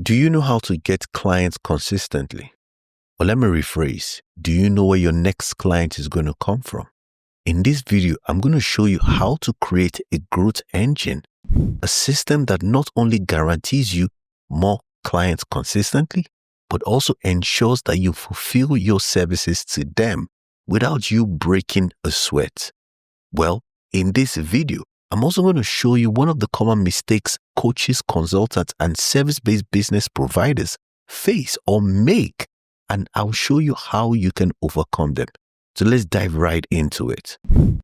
Do you know how to get clients consistently? Or let me rephrase, do you know where your next client is going to come from? In this video, I'm going to show you how to create a growth engine, a system that not only guarantees you more clients consistently, but also ensures that you fulfill your services to them without you breaking a sweat. Well, in this video, I'm also going to show you one of the common mistakes coaches, consultants, and service-based business providers face or make, and I'll show you how you can overcome them. So let's dive right into it.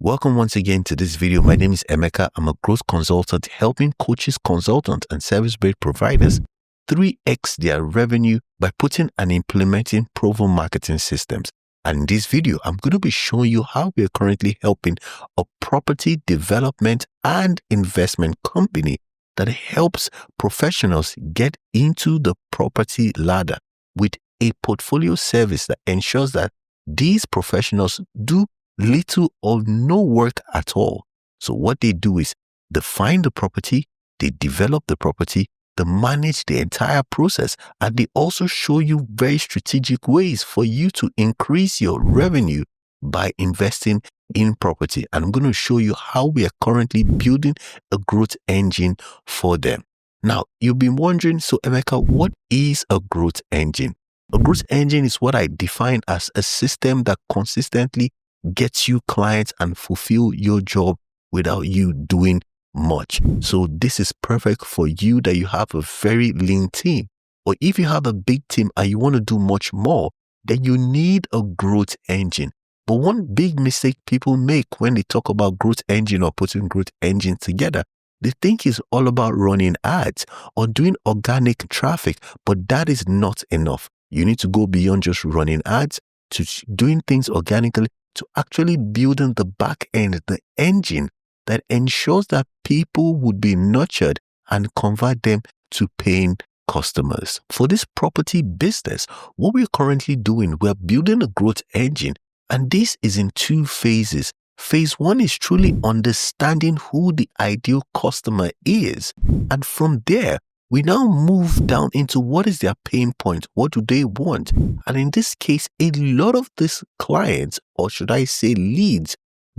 Welcome once again to this video. My name is Emeka. I'm a growth consultant helping coaches, consultants, and service-based providers 3x their revenue by putting and implementing proven marketing systems. And in this video, I'm going to be showing you how we are currently helping a property development and investment company that helps professionals get into the property ladder with a portfolio service that ensures that these professionals do little or no work at all. So what they do is they find the property, they develop the property, they manage the entire process, and they also show you very strategic ways for you to increase your revenue by investing in property. And I'm going to show you how we are currently building a growth engine for them. Now, you've been wondering, so Emeka, what is a growth engine? A growth engine is what I define as a system that consistently gets you clients and fulfill your job without you doing much. So this is perfect for you that you have a very lean team, or if you have a big team and you want to do much more, then you need a growth engine. But one big mistake people make when they talk about growth engine or putting growth engine together, they think it's all about running ads or doing organic traffic, but that is not enough. You need to go beyond just running ads to doing things organically, to actually building the back end, the engine that ensures that people would be nurtured and convert them to paying customers. For this property business, what we're currently doing, we're building a growth engine, and this is in two phases. Phase one is truly understanding who the ideal customer is. And from there, we now move down into what is their pain point? What do they want? And in this case, a lot of these clients, or should I say leads,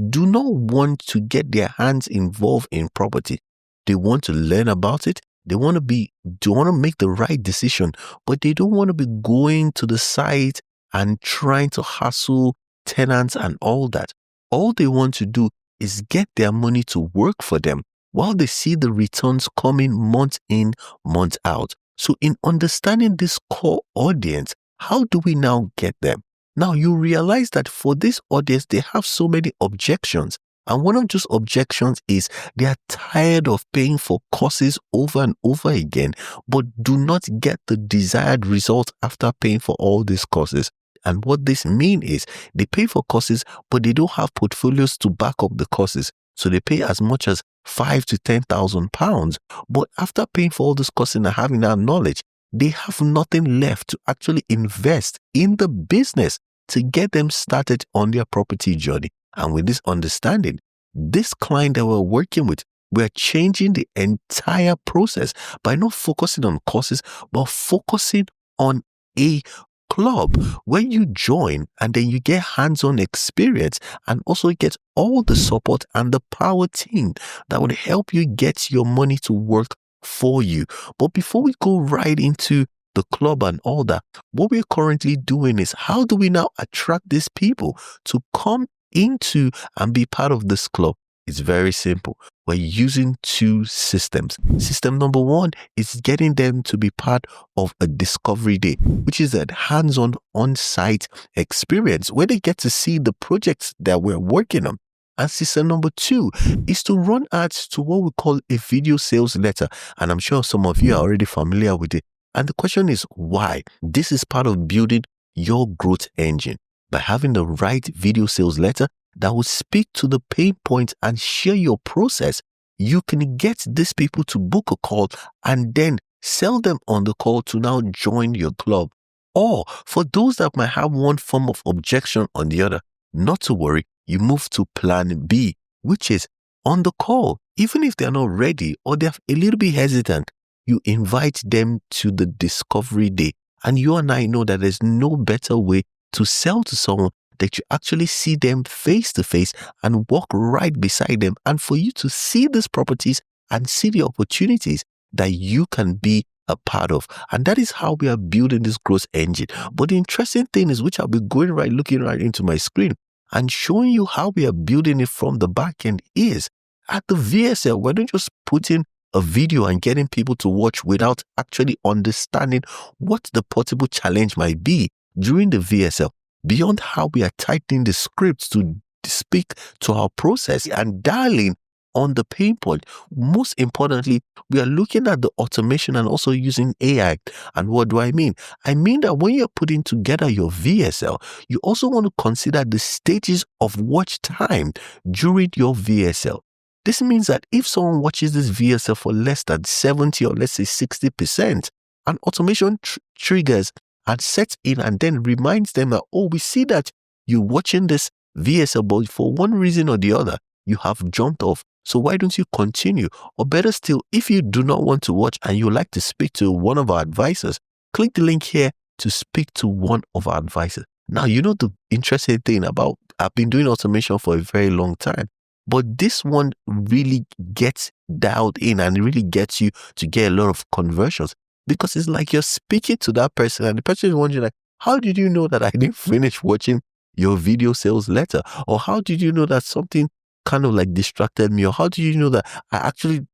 do not want to get their hands involved in property. They want to learn about it. They want to make the right decision, but they don't want to be going to the site and trying to hustle tenants and all that. All they want to do is get their money to work for them while they see the returns coming month in, month out. So in understanding this core audience, how do we now get them? Now you realize that for this audience, they have so many objections. And one of those objections is they are tired of paying for courses over and over again, but do not get the desired result after paying for all these courses. And what this means is they pay for courses, but they don't have portfolios to back up the courses. So they pay as much as £5,000 to £10,000. But after paying for all this courses and having that knowledge, they have nothing left to actually invest in the business to get them started on their property journey. And with this understanding, this client that we're working with, we're changing the entire process by not focusing on courses, but focusing on a club where you join and then you get hands-on experience and also get all the support and the power team that would help you get your money to work for you. But before we go right into the club and all that, what we're currently doing is how do we now attract these people to come into and be part of this club? It's very simple. We're using two systems. System number one is getting them to be part of a discovery day, which is a hands-on on-site experience where they get to see the projects that we're working on. And system number two is to run ads to what we call a video sales letter. And I'm sure some of you are already familiar with it. And the question is why? This is part of building your growth engine by having the right video sales letter that will speak to the pain points and share your process. You can get these people to book a call and then sell them on the call to now join your club. Or for those that might have one form of objection on the other, not to worry, you move to plan B, which is on the call. Even if they're not ready or they're a little bit hesitant, you invite them to the discovery day. And you and I know that there's no better way to sell to someone that you actually see them face to face and walk right beside them, and for you to see these properties and see the opportunities that you can be a part of. And that is how we are building this growth engine. But the interesting thing is, which I'll be looking right into my screen and showing you how we are building it from the back end, is at the VSL. We're not just putting a video and getting people to watch without actually understanding what the possible challenge might be during the VSL. Beyond how we are tightening the scripts to speak to our process and dialing on the pain point. Most importantly, we are looking at the automation and also using AI. And what do I mean? I mean that when you're putting together your VSL, you also want to consider the stages of watch time during your VSL. This means that if someone watches this VSL for less than 70 or let's say 60%, an automation triggers and sets in and then reminds them that, oh, we see that you're watching this VSL, but for one reason or the other, you have jumped off. So why don't you continue? Or better still, if you do not want to watch and you would like to speak to one of our advisors, click the link here to speak to one of our advisors. Now, you know the interesting thing about, I've been doing automation for a very long time, but this one really gets dialed in and really gets you to get a lot of conversions, because it's like you're speaking to that person and the person is wondering, like, how did you know that I didn't finish watching your video sales letter? Or how did you know that something kind of like distracted me? Or how do you know that I actually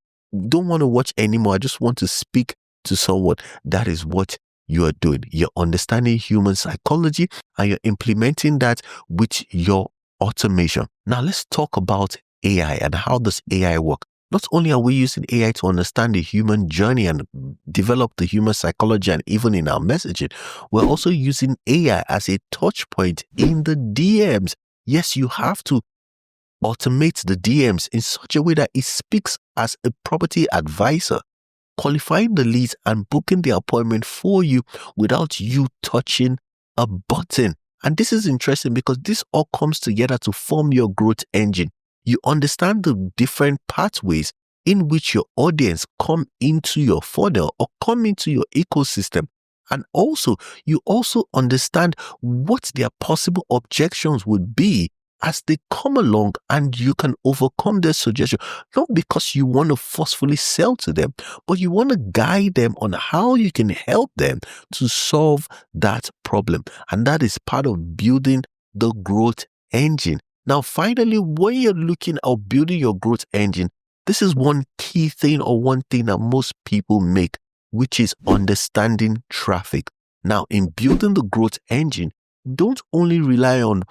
don't want to watch anymore? I just want to speak to someone. That is what you are doing. You're understanding human psychology and you're implementing that with your automation. Now let's talk about AI and how does AI work. Not only are we using AI to understand the human journey and develop the human psychology and even in our messaging, we're also using AI as a touch point in the DMs. Yes, you have to automate the DMs in such a way that it speaks as a property advisor, qualifying the leads and booking the appointment for you without you touching a button. And this is interesting because this all comes together to form your growth engine. You understand the different pathways in which your audience come into your funnel or come into your ecosystem. And also, you also understand what their possible objections would be as they come along, and you can overcome their suggestion, not because you want to forcefully sell to them, but you want to guide them on how you can help them to solve that problem. And that is part of building the growth engine. Now, finally, when you're looking at building your growth engine, this is one key thing or one thing that most people make, which is understanding traffic. Now, in building the growth engine, don't only rely on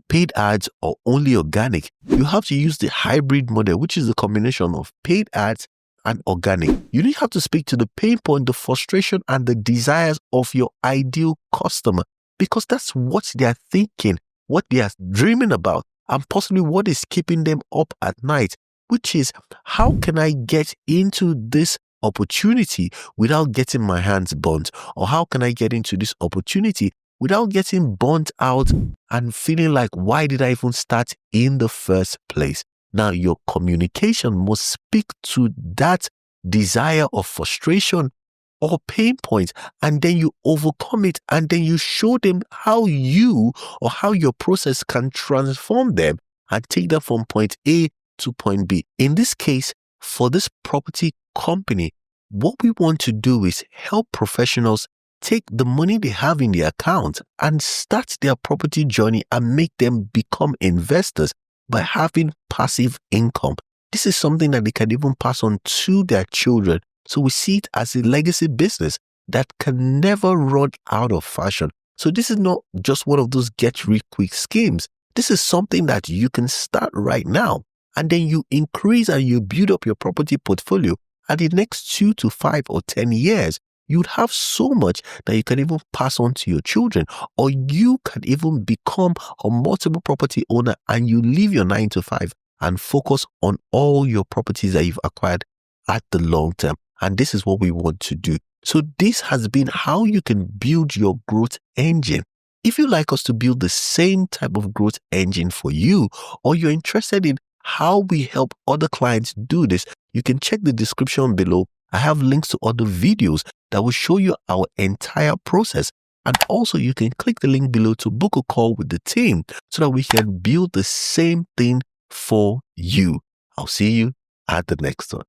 paid ads or only organic. You have to use the hybrid model, which is the combination of paid ads and organic. You really have to speak to the pain point, the frustration, and the desires of your ideal customer, because that's what they are thinking, what they are dreaming about, and possibly what is keeping them up at night, which is, how can I get into this opportunity without getting my hands burnt? Or how can I get into this opportunity without getting burnt out and feeling like, why did I even start in the first place? Now, your communication must speak to that desire of frustration or pain point, and then you overcome it, and then you show them how you or how your process can transform them and take them from point A to point B. In this case, for this property company, what we want to do is help professionals take the money they have in their account and start their property journey and make them become investors by having passive income. This is something that they can even pass on to their children. So we see it as a legacy business that can never run out of fashion. So this is not just one of those get-rich-quick schemes. This is something that you can start right now, and then you increase and you build up your property portfolio. And the next 2 to 5 or 10 years, you'd have so much that you can even pass on to your children, or you can even become a multiple property owner and you leave your 9 to 5 and focus on all your properties that you've acquired at the long term. And this is what we want to do. So this has been how you can build your growth engine. If you'd like us to build the same type of growth engine for you, or you're interested in how we help other clients do this, you can check the description below I have links to other videos that will show you our entire process. And also you can click the link below to book a call with the team so that we can build the same thing for you. I'll see you at the next one.